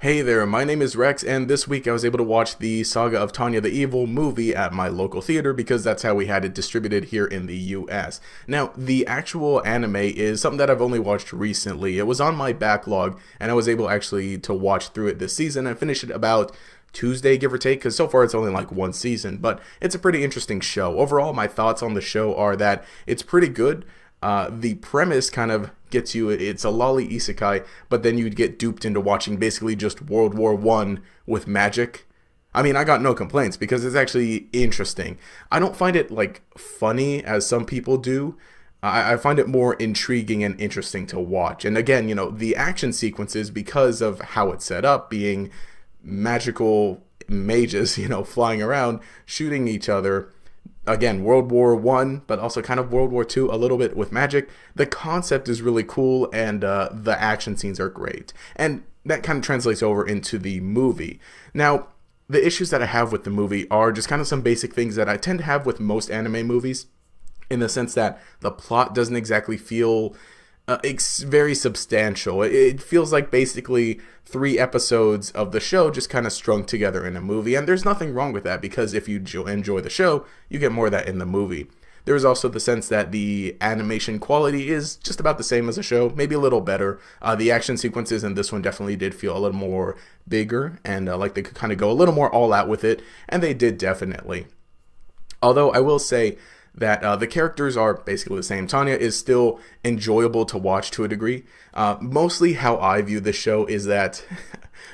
Hey there, my name is Rex, and this week I was able to watch the Saga of Tanya the Evil movie at my local theater because that's how we had it distributed here in the US. Now, the actual anime is something that I've only watched recently. It was on my backlog, and I was able actually to watch through it this season and finish it about Tuesday, give or take, because so far it's only like one season, but it's a pretty interesting show. Overall, my thoughts on the show are that it's pretty good. The premise kind of gets you, it's a lolly isekai, but then you'd get duped into watching basically just World War One with magic. I mean, I got no complaints because it's actually interesting. I don't find it like funny as some people do. I find it more intriguing and interesting to watch. And again, the action sequences, because of how it's set up, being magical mages, flying around, shooting each other. Again, World War One, but also kind of World War Two, a little bit with magic. The concept is really cool, and the action scenes are great. And that kind of translates over into the movie. Now, the issues that I have with the movie are just kind of some basic things that I tend to have with most anime movies, in the sense that the plot doesn't exactly feel it's very substantial. It feels like basically 3 episodes of the show just kind of strung together in a movie, and there's nothing wrong with that because if you enjoy the show, you get more of that in the movie. There is also the sense that the animation quality is just about the same as the show, maybe a little better. The action sequences in this one definitely did feel a little more bigger, and like they could kind of go a little more all out with it, and they did definitely. Although I will say that the characters are basically the same. Tanya is still enjoyable to watch to a degree. Mostly how I view this show is that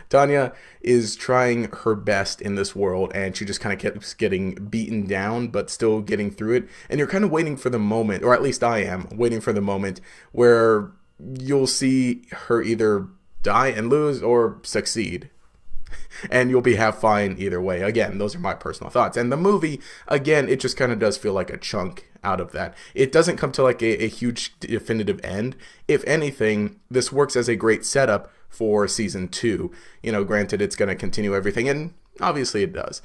Tanya is trying her best in this world, and she just kind of keeps getting beaten down, but still getting through it. And you're kind of waiting for the moment, or at least I am, waiting for the moment where you'll see her either die and lose or succeed. And you'll be half fine either way. Again, those are my personal thoughts. And the movie, again, it just kind of does feel like a chunk out of that. It doesn't come to like a huge definitive end. If anything, this works as a great setup for season 2. Granted, it's going to continue everything, and obviously it does.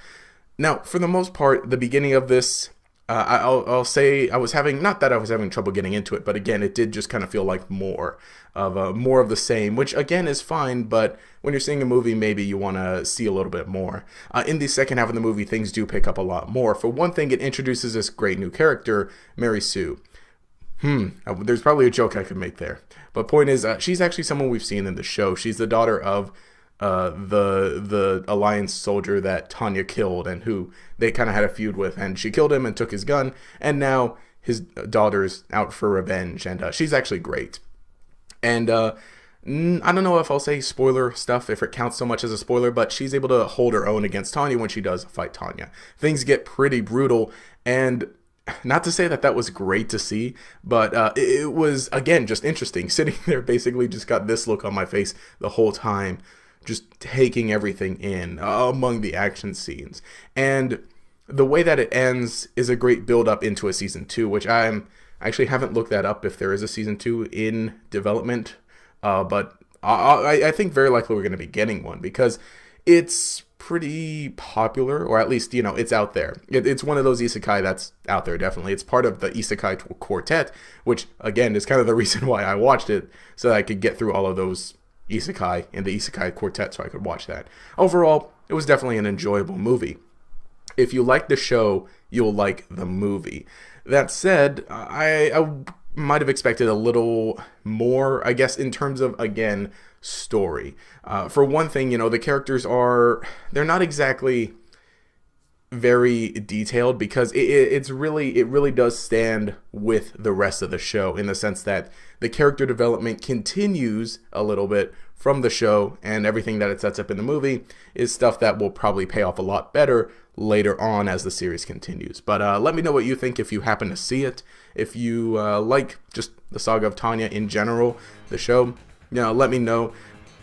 Now, for the most part, the beginning of this, I'll say I was having, not that I was having trouble getting into it, but again, it did just kind of feel like more of the same, which again is fine, but when you're seeing a movie, maybe you want to see a little bit more. In the second half of the movie, things do pick up a lot more. For one thing, it introduces this great new character, Mary Sue. There's probably a joke I could make there. But point is, she's actually someone we've seen in the show. She's the daughter of the Alliance soldier that Tanya killed and who they kind of had a feud with, and she killed him and took his gun, and now his daughter's out for revenge, and she's actually great. And I don't know if I'll say spoiler stuff, if it counts so much as a spoiler, but she's able to hold her own against Tanya when she does fight Tanya. Things get pretty brutal, and not to say that was great to see, but it was, again, just interesting. Sitting there basically just got this look on my face the whole time, just taking everything in among the action scenes. And the way that it ends is a great build up into a season 2, which I actually haven't looked that up if there is a season 2 in development. But I think very likely we're going to be getting one because it's pretty popular, or at least, it's out there. It's one of those isekai that's out there, definitely. It's part of the isekai quartet, which, again, is kind of the reason why I watched it, so that I could get through all of those isekai in the isekai quartet so I could watch that. Overall, it was definitely an enjoyable movie. If you like the show, you'll like the movie. That said, I might have expected a little more, I guess, in terms of, again, story. For one thing, the characters they're not exactly very detailed because it really does stand with the rest of the show, in the sense that the character development continues a little bit from the show, and everything that it sets up in the movie is stuff that will probably pay off a lot better later on as the series continues. But let me know what you think if you happen to see it. If you like just the Saga of Tanya in general, the show, let me know.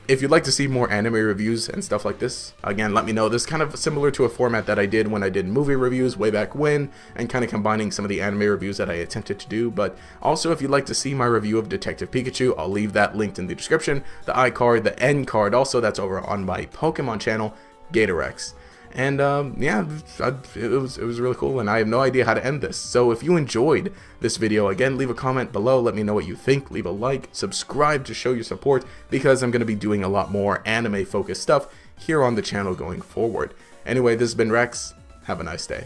If you'd like to see more anime reviews and stuff like this, again, let me know. This is kind of similar to a format that I did when I did movie reviews way back when, and kind of combining some of the anime reviews that I attempted to do. But also, if you'd like to see my review of Detective Pikachu, I'll leave that linked in the description. The iCard, the N card, also, that's over on my Pokemon channel, GatorEX. And yeah, it was really cool, and I have no idea how to end this. So if you enjoyed this video, again, leave a comment below, let me know what you think, leave a like, subscribe to show your support, because I'm going to be doing a lot more anime focused stuff here on the channel going forward. Anyway, this has been Rex. Have a nice day.